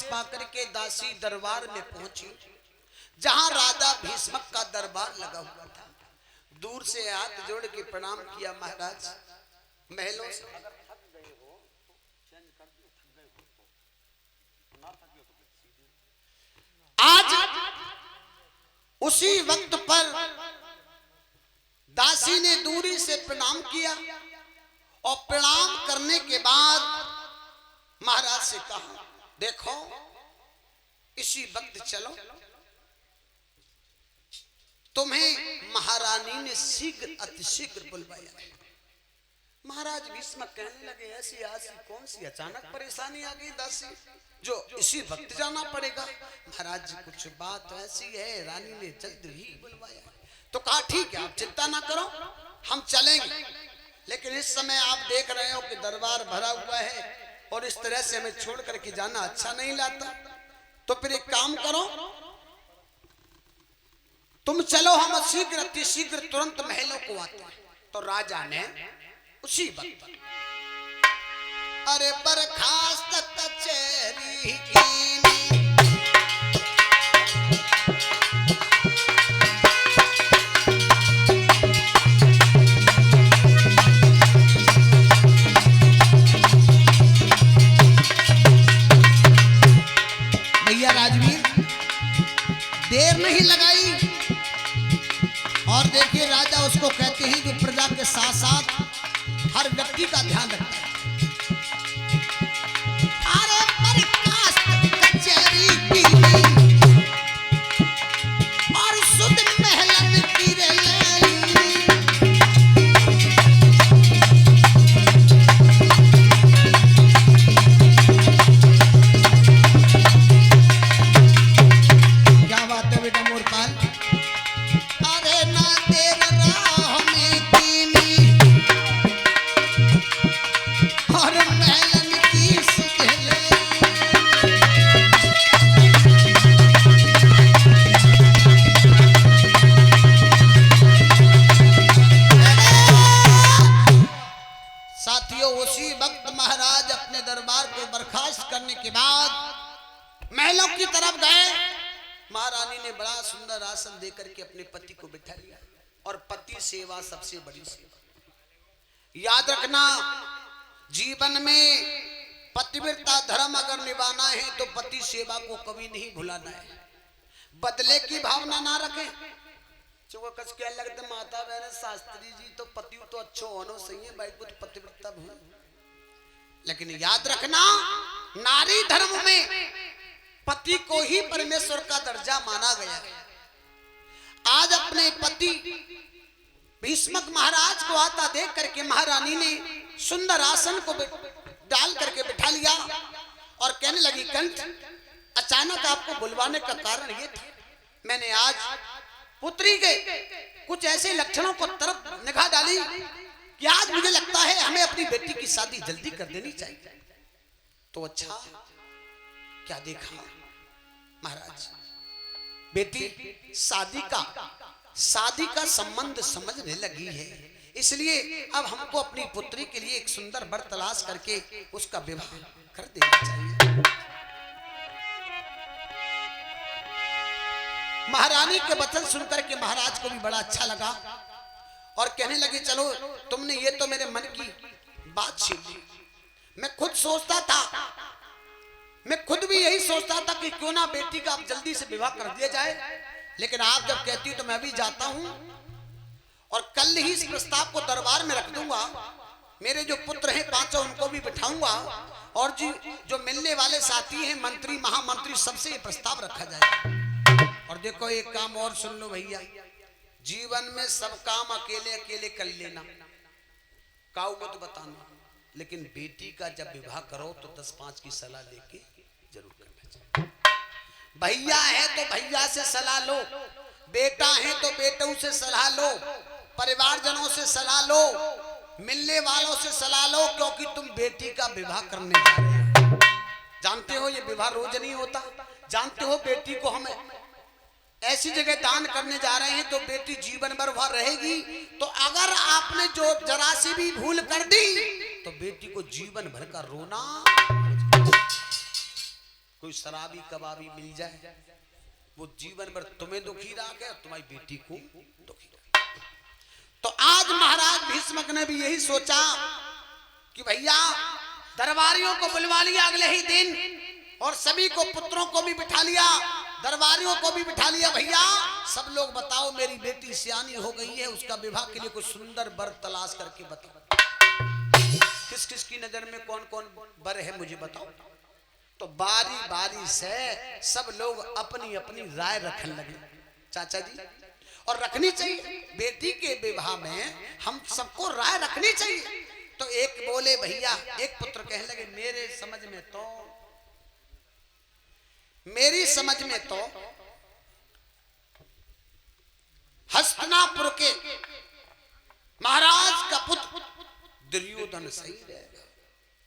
आदेश पाकर के दासी दरबार में पहुंची, जहां राजा भीष्मक का दरबार लगा हुआ था। दूर से हाथ जोड़ के प्रणाम किया, महाराज महलों से आज उसी वक्त पर दासी ने दूरी से प्रणाम किया और प्रणाम करने के बाद महाराज से कहा, देखो इसी वक्त चलो, तुम्हें महारानी ने शीघ्र अतिशीघ्र बुलवाया। महाराज भीष्म कहने लगे, ऐसी कौन सी अचानक परेशानी आ गई दासी जो इसी वक्त जाना पड़ेगा? महाराज जी कुछ बात ऐसी है, रानी ने जल्द ही बुलवाया। तो कहा ठीक है, आप चिंता ना करो, हम चलेंगे, लेकिन इस समय आप देख रहे हो कि दरबार भरा हुआ है और इस तरह से हमें छोड़ करके जाना अच्छा नहीं लगता। तो फिर एक काम करो, तुम चलो, हम शीघ्र अतिशीघ्र तुरंत महलों को आते हैं। तो राजा ने उसी वक्त अरे बरखास्त कचहरी कीनी, भैया राजवीर देर नहीं लगाई और देखिए राजा उसको कहते हैं जो प्रजा के साथ साथ हर व्यक्ति का ध्यान रखता है। अरे बरखास्त कचहरी कीनी और सुध महलन की रैली, क्या बात है बेटा मोरपाल? अरे ना देर राह में कीनी और महलन की सुधले, साथियों उसी वक्त महाराज अपने दरबार को बर्खास्त करने के बाद महलों की तरफ गए। महारानी ने बड़ा सुंदर आसन देकर के अपने पति को बिठा लिया और पति सेवा सबसे बड़ी सेवा। याद रखना, जीवन में पतिव्रता धर्म अगर निभाना है तो पति सेवा को कभी नहीं भुलाना है। बदले की भावना ना रखें। कच क्या लगता माता बहन शास्त्री जी तो पति तो अच्छो होना सही है भाई, कुछ पतिव्रता भूल, लेकिन याद रखना नारी धर्म में पति को ही परमेश्वर का दर्जा माना गया है। आज अपने पति भीष्मक महाराज को आता देख करके महारानी ने सुंदर आसन को डाल करके बिठा लिया और कहने लगी, कंठ अचानक आपको बुलवाने का कारण ये था, मैंने आज पुत्री के कुछ ऐसे लक्षणों को तरफ निगाह डाली कि आज मुझे लगता है हमें अपनी बेटी की शादी जल्दी कर देनी चाहिए। तो अच्छा क्या देखा महाराज, बेटी शादी का संबंध समझने लगी है, इसलिए अब हमको अपनी पुत्री के लिए एक सुंदर वर तलाश करके उसका विवाह कर देना चाहिए। महारानी के वचन सुनकर के महाराज को भी बड़ा अच्छा लगा और कहने लगे, चलो तुमने ये तो मेरे मन की बात छीन ली। मैं खुद सोचता था, मैं खुद भी यही सोचता था कि क्यों ना बेटी का अब जल्दी से विवाह कर दिया जाए, लेकिन आप जब कहती हो तो मैं भी जाता हूं और कल ही इस प्रस्ताव को दरबार में रख दूंगा। मेरे जो पुत्र हैं पांचों उनको भी बिठाऊंगा और जो मिलने वाले साथी हैं मंत्री महामंत्री सबसे ये प्रस्ताव रखा जाए। और देखो एक काम और सुन लो भैया, जीवन में सब काम अकेले अकेले कर लेना, काऊ मत बताना, लेकिन बेटी का जब विवाह करो तो 10-5 की सलाह लेके जरूर करना चाहिए। भैया है तो भैया से सलाह लो, बेटा है तो बेटों से सलाह लो, परिवारजनों से सलाह लो, मिलने वालों से सलाह लो, क्योंकि तुम बेटी का विवाह करने जा रहे हो। जानते हो ये विवाह रोज नहीं होता, जानते हो बेटी को हम ऐसी जगह दान करने जा रहे हैं तो बेटी जीवन भर वहां रहेगी। तो अगर आपने जो जरा सी भी भूल कर दी तो बेटी को जीवन भर का रोना। कोई शराबी कबाबी मिल जाए, वो जीवन भर तुम्हें दुखी रखे और तुम्हारी बेटी को दुखी रखे। तो आज महाराज भीष्मक ने भी यही सोचा कि भैया दरबारियों को बुलवा लिया अगले ही दिन, और सभी को, पुत्रों को भी बिठा लिया, दरबारियों को भी बिठा लिया। भैया सब लोग बताओ, मेरी बेटी सियानी हो गई है, उसका विवाह के लिए कोई सुंदर वर तलाश करके बताओ। किस किस की नजर में कौन कौन वर है मुझे बताओ। तो बारी बारी से सब लोग अपनी अपनी राय रखने लगे चाचा जी, और रखनी चाहिए। बेटी के विवाह में हम सबको राय रखनी चाहिए। तो एक बोले भैया, एक पुत्र कहने लगे मेरी समझ में तो हस्तिनापुर के महाराज का पुत्र दुर्योधन सही रहेगा।